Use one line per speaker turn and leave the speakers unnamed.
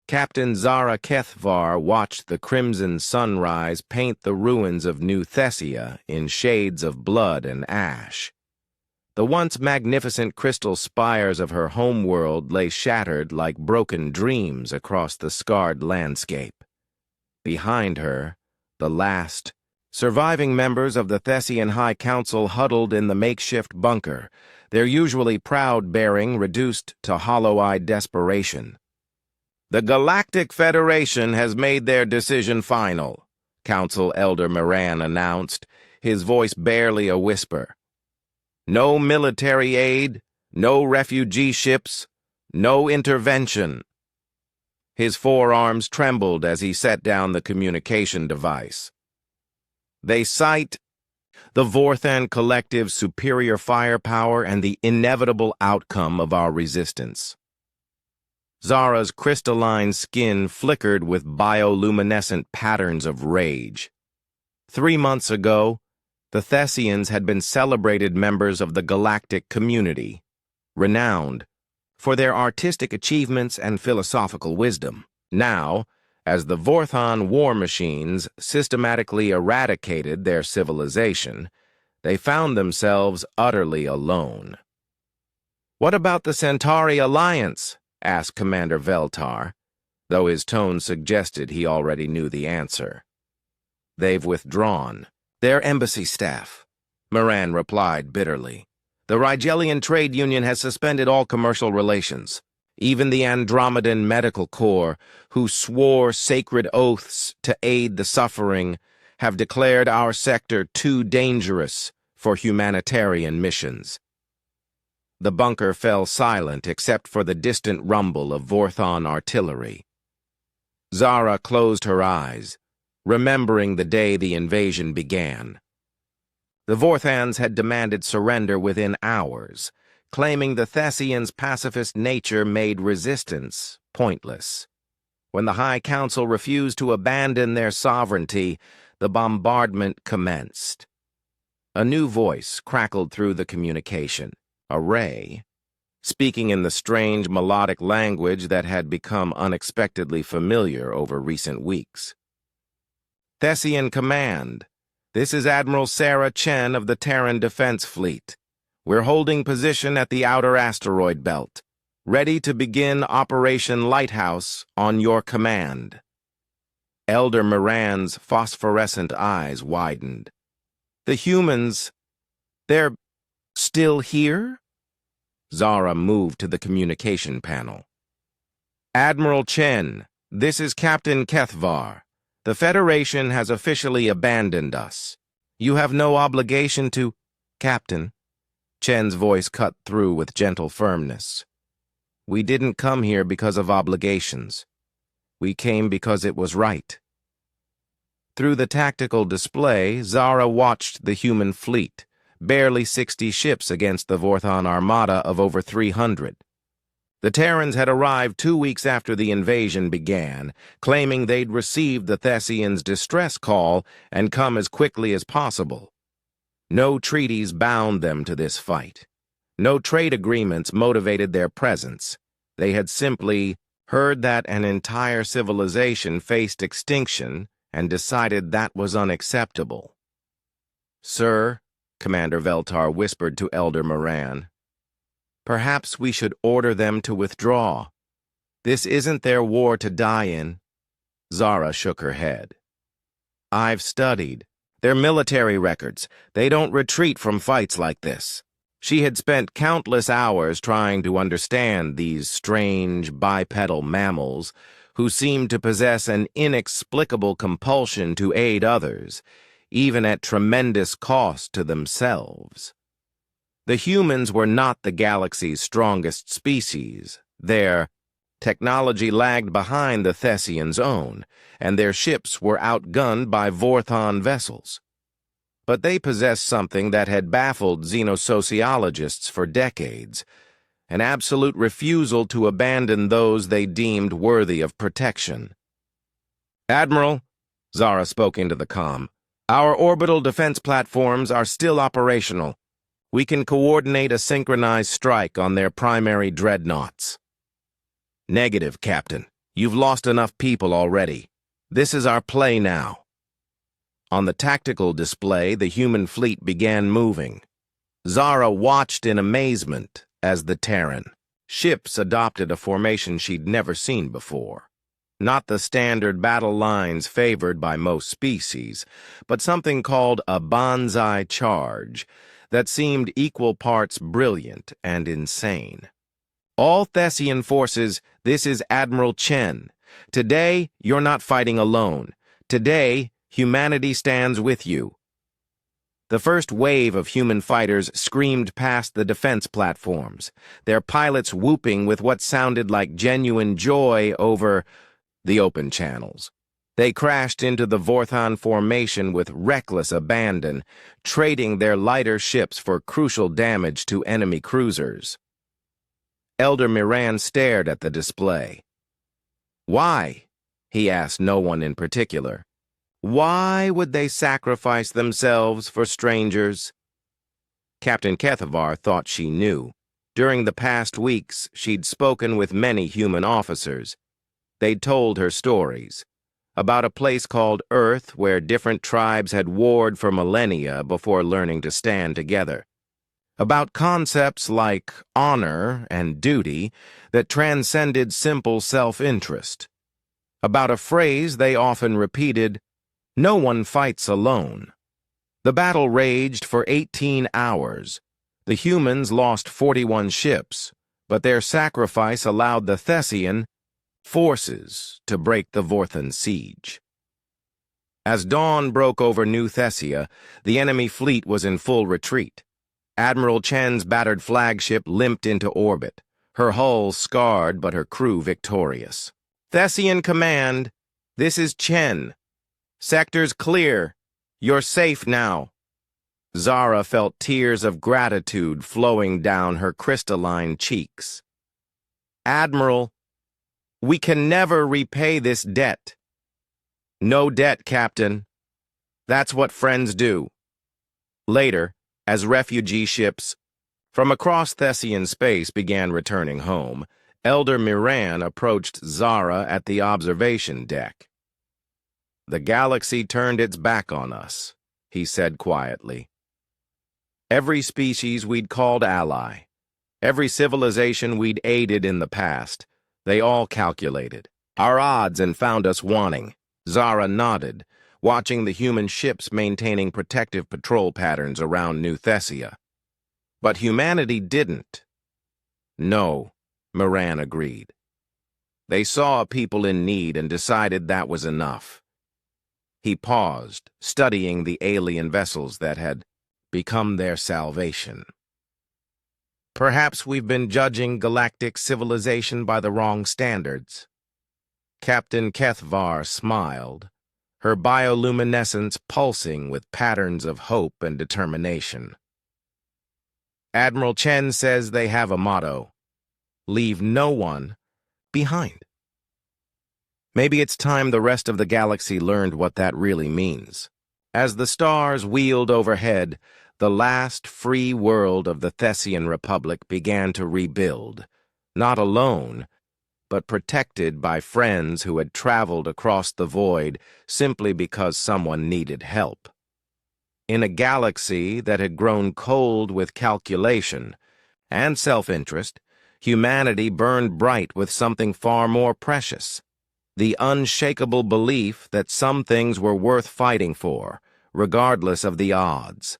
Captain Zara Kethvar watched the crimson sunrise paint the ruins of New Thessia in shades of blood and ash. The once magnificent crystal spires of her homeworld lay shattered like broken dreams across the scarred landscape. Behind her, the last surviving members of the Thessian High Council huddled in the makeshift bunker, their usually proud bearing reduced to hollow-eyed desperation. "The Galactic Federation has made their decision final," Council Elder Moran announced, his voice barely a whisper. "No military aid, no refugee ships, no intervention." His forearms trembled as he set down the communication device. "They cite the Vorthan Collective's superior firepower and the inevitable outcome of our resistance." Zara's crystalline skin flickered with bioluminescent patterns of rage. 3 months ago, the Thessians had been celebrated members of the galactic community, renowned for their artistic achievements and philosophical wisdom. Now, as the Vorthan war machines systematically eradicated their civilization, they found themselves utterly alone. "What about the Centauri Alliance?" asked Commander Veltar, though his tone suggested he already knew the answer. "They've withdrawn. Their embassy staff," Moran replied bitterly. "The Rigelian Trade Union has suspended all commercial relations. Even the Andromedan Medical Corps, who swore sacred oaths to aid the suffering, have declared our sector too dangerous for humanitarian missions." The bunker fell silent except for the distant rumble of Vorthan artillery. Zara closed her eyes, remembering the day the invasion began. The Vorthans had demanded surrender within hours, claiming the Thessians' pacifist nature made resistance pointless. When the High Council refused to abandon their sovereignty, the bombardment commenced. A new voice crackled through the communication. A ray, speaking in the strange melodic language that had become unexpectedly familiar over recent weeks. "Thessian Command, this is Admiral Sarah Chen of the Terran Defense Fleet. We're holding position at the outer asteroid belt, ready to begin Operation Lighthouse on your command." Elder Moran's phosphorescent eyes widened. "The humans, they're still here?" Zara moved to the communication panel. "Admiral Chen, this is Captain Kethvar. The Federation has officially abandoned us. You have no obligation to—" "Captain," Chen's voice cut through with gentle firmness. "We didn't come here because of obligations. We came because it was right." Through the tactical display, Zara watched the human fleet, barely 60 ships against the Vorthan armada of over 300. The Terrans had arrived 2 weeks after the invasion began, claiming they'd received the Thessians' distress call and come as quickly as possible. No treaties bound them to this fight. No trade agreements motivated their presence. They had simply heard that an entire civilization faced extinction and decided that was unacceptable. "Sir," Commander Veltar whispered to Elder Moran, "perhaps we should order them to withdraw. This isn't their war to die in." Zara shook her head. "I've studied their military records. They don't retreat from fights like this." She had spent countless hours trying to understand these strange bipedal mammals who seemed to possess an inexplicable compulsion to aid others, even at tremendous cost to themselves. The humans were not the galaxy's strongest species. Their technology lagged behind the Thessians' own, and their ships were outgunned by Vorthan vessels. But they possessed something that had baffled xenosociologists for decades, an absolute refusal to abandon those they deemed worthy of protection. "Admiral," Zara spoke into the comm, "our orbital defense platforms are still operational. We can coordinate a synchronized strike on their primary dreadnoughts." "Negative, Captain. You've lost enough people already. This is our play now. On the tactical display, the human fleet began moving. Zara watched in amazement as the Terran ships adopted a formation she'd never seen before. Not the standard battle lines favored by most species, but something called a banzai charge that seemed equal parts brilliant and insane. All Thessian forces, this is Admiral Chen. Today, you're not fighting alone. Today, humanity stands with you. The first wave of human fighters screamed past the defense platforms, their pilots whooping with what sounded like genuine joy over the open channels. They crashed into the Vorthan formation with reckless abandon, trading their lighter ships for crucial damage to enemy cruisers. Elder Miran stared at the display. Why? He asked no one in particular. Why would they sacrifice themselves for strangers? Captain Kethavar thought she knew. During the past weeks, she'd spoken with many human officers. They'd told her stories about a place called Earth where different tribes had warred for millennia before learning to stand together. About concepts like honor and duty that transcended simple self-interest. About a phrase they often repeated, "No one fights alone." The battle raged for 18 hours. The humans lost 41 ships, but their sacrifice allowed the Thessian forces to break the Vorthan siege. As dawn broke over New Thessia, the enemy fleet was in full retreat. Admiral Chen's battered flagship limped into orbit, her hull scarred but her crew victorious. Thessian Command, this is Chen. Sector's clear. You're safe now. Zara felt tears of gratitude flowing down her crystalline cheeks. Admiral, we can never repay this debt. No debt, Captain. That's what friends do. Later, as refugee ships from across Thessian space began returning home, Elder Miran approached Zara at the observation deck. The galaxy turned its back on us, he said quietly. Every species we'd called ally, every civilization we'd aided in the past, they all calculated our odds and found us wanting. Zara nodded, watching the human ships maintaining protective patrol patterns around New Thessia. But humanity didn't. No, Miran agreed. They saw a people in need and decided that was enough. He paused, studying the alien vessels that had become their salvation. Perhaps we've been judging galactic civilization by the wrong standards. Captain Kethavar smiled, her bioluminescence pulsing with patterns of hope and determination. Admiral Chen says they have a motto: leave no one behind. Maybe it's time the rest of the galaxy learned what that really means. As the stars wheeled overhead, the last free world of the Thessian Republic began to rebuild, not alone, but protected by friends who had traveled across the void simply because someone needed help. In a galaxy that had grown cold with calculation and self-interest, humanity burned bright with something far more precious: the unshakable belief that some things were worth fighting for, regardless of the odds.